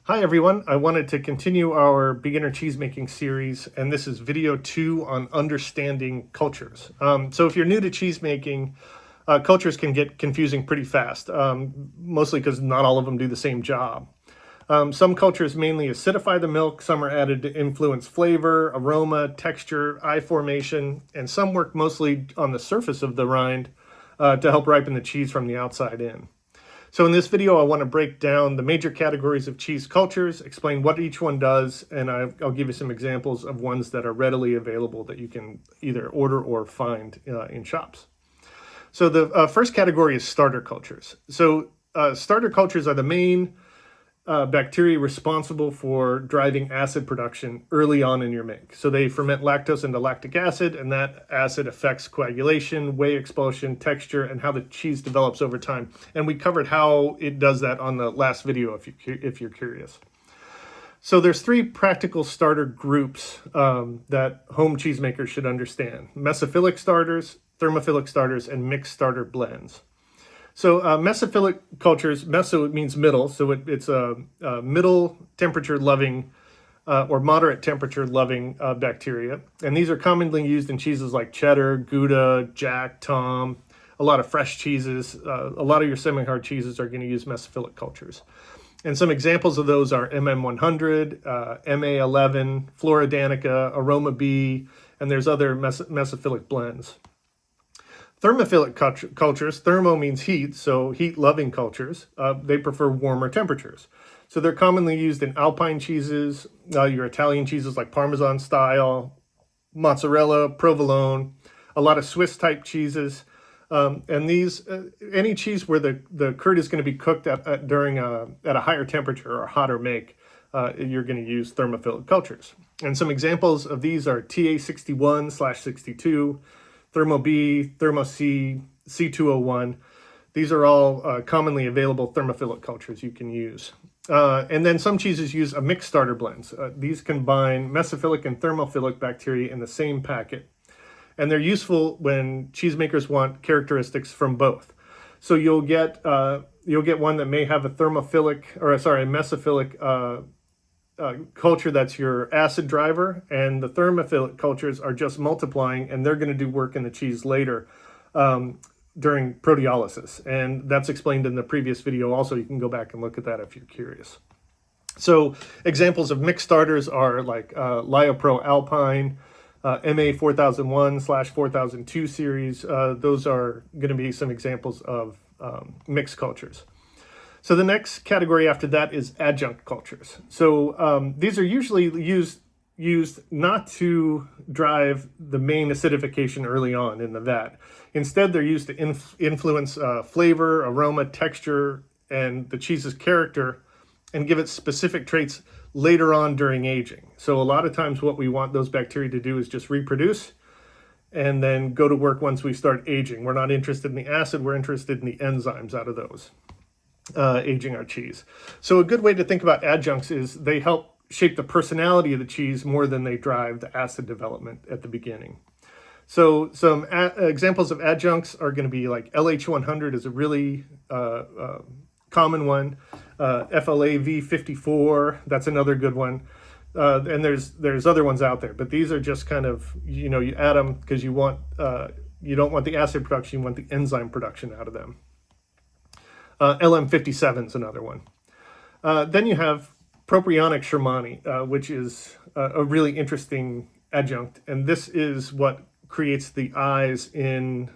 Hi everyone, I wanted to continue our beginner cheesemaking series, and this is video 2 on understanding cultures. So if you're new to cheesemaking, cultures can get confusing pretty fast, mostly because not all of them do the same job. Some cultures mainly acidify the milk, some are added to influence flavor, aroma, texture, eye formation, and some work mostly on the surface of the rind to help ripen the cheese from the outside in. So in this video, I want to break down the major categories of cheese cultures, explain what each one does, and I'll give you some examples of ones that are readily available that you can either order or find in shops. So the first category is starter cultures. So starter cultures are the main bacteria responsible for driving acid production early on in your make. So they ferment lactose into lactic acid, and that acid affects coagulation, whey expulsion, texture, and how the cheese develops over time. And we covered how it does that on the last video if you're curious. So there's three practical starter groups that home cheesemakers should understand: mesophilic starters, thermophilic starters, and mixed starter blends. So mesophilic cultures, meso means middle, so it's a middle temperature loving or moderate temperature loving bacteria. And these are commonly used in cheeses like cheddar, Gouda, Jack, Tom, a lot of fresh cheeses. A lot of your semi-hard cheeses are going to use mesophilic cultures. And some examples of those are MM100, MA11, Flora Danica, Aroma B, and there's other mesophilic blends. Thermophilic cultures, thermo means heat, so heat-loving cultures, they prefer warmer temperatures. So they're commonly used in Alpine cheeses, your Italian cheeses like Parmesan style, mozzarella, provolone, a lot of Swiss-type cheeses. And these, any cheese where the curd is going to be cooked at a higher temperature or hotter make, you're going to use thermophilic cultures. And some examples of these are TA61/62, Thermo B, Thermo C, C201. These are all commonly available thermophilic cultures you can use. And then some cheeses use a mixed starter blends. These combine mesophilic and thermophilic bacteria in the same packet. And they're useful when cheesemakers want characteristics from both. So you'll get one that may have a mesophilic culture that's your acid driver, and the thermophilic cultures are just multiplying, and they're going to do work in the cheese later during proteolysis. And that's explained in the previous video also. You can go back and look at that if you're curious. So examples of mixed starters are like Lyopro Alpine, MA 4001/4002 series. Those are going to be some examples of mixed cultures. So the next category after that is adjunct cultures. So these are usually used not to drive the main acidification early on in the vat. Instead, they're used to influence flavor, aroma, texture, and the cheese's character, and give it specific traits later on during aging. So a lot of times what we want those bacteria to do is just reproduce and then go to work once we start aging. We're not interested in the acid, we're interested in the enzymes out of those. Aging our cheese. So a good way to think about adjuncts is they help shape the personality of the cheese more than they drive the acid development at the beginning. So some examples of adjuncts are going to be like LH100 is a really common one. FLAV54, that's another good one. And there's other ones out there, but these are just kind of, you add them because you don't want the acid production, you want the enzyme production out of them. LM57 is another one. Then you have propionic Shermani, which is a really interesting adjunct. And this is what creates the eyes in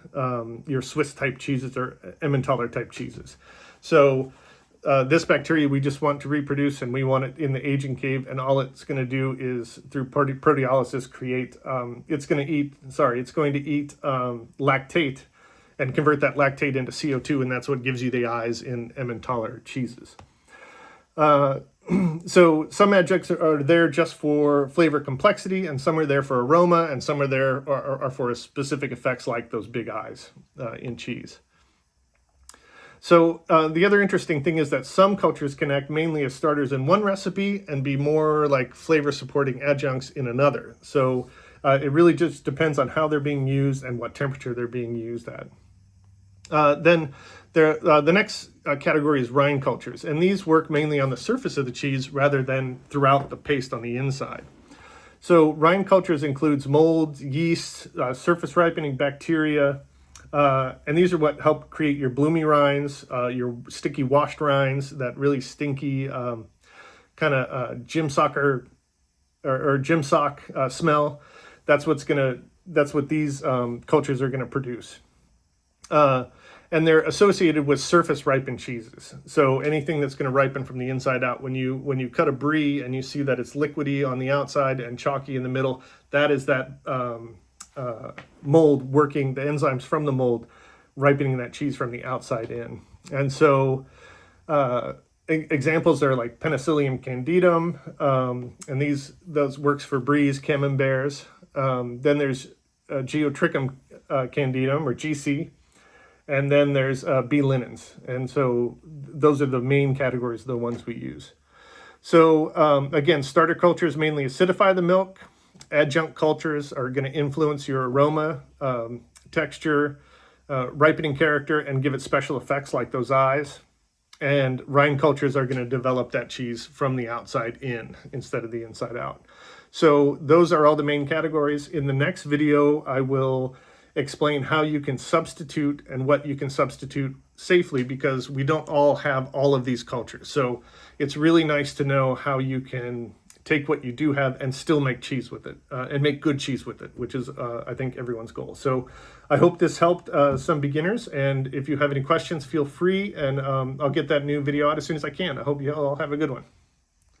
your Swiss type cheeses or Emmentaler type cheeses. So this bacteria we just want to reproduce, and we want it in the aging cave, and all it's going to do is through proteolysis create, it's going to eat lactate and convert that lactate into CO2, and that's what gives you the eyes in Emmentaler cheeses. So some adjuncts are there just for flavor complexity, and some are there for aroma, and some are there are for specific effects like those big eyes in cheese. So the other interesting thing is that some cultures can act mainly as starters in one recipe and be more like flavor supporting adjuncts in another. So it really just depends on how they're being used and what temperature they're being used at. Then the next category is rind cultures, and these work mainly on the surface of the cheese rather than throughout the paste on the inside. So rind cultures includes molds, yeast, surface ripening bacteria, and these are what help create your bloomy rinds, your sticky washed rinds, that really stinky kind of gym soccer or gym sock smell. That's what these cultures are gonna produce. And they're associated with surface ripened cheeses. So anything that's going to ripen from the inside out, when you cut a brie and you see that it's liquidy on the outside and chalky in the middle, that is that mold working, the enzymes from the mold ripening that cheese from the outside in. And so examples are like Penicillium candidum, and those works for bries, camemberts. Then there's Geotrichum candidum, or GC. And then there's B. linens. And so those are the main categories, the ones we use. So again, starter cultures mainly acidify the milk. Adjunct cultures are going to influence your aroma, texture, ripening character, and give it special effects like those eyes. And rind cultures are going to develop that cheese from the outside in instead of the inside out. So those are all the main categories. In the next video, I will explain how you can substitute and what you can substitute safely, because we don't all have all of these cultures. So it's really nice to know how you can take what you do have and still make cheese with it, and make good cheese with it, which is, I think, everyone's goal. So I hope this helped some beginners. And if you have any questions, feel free, and I'll get that new video out as soon as I can. I hope you all have a good one.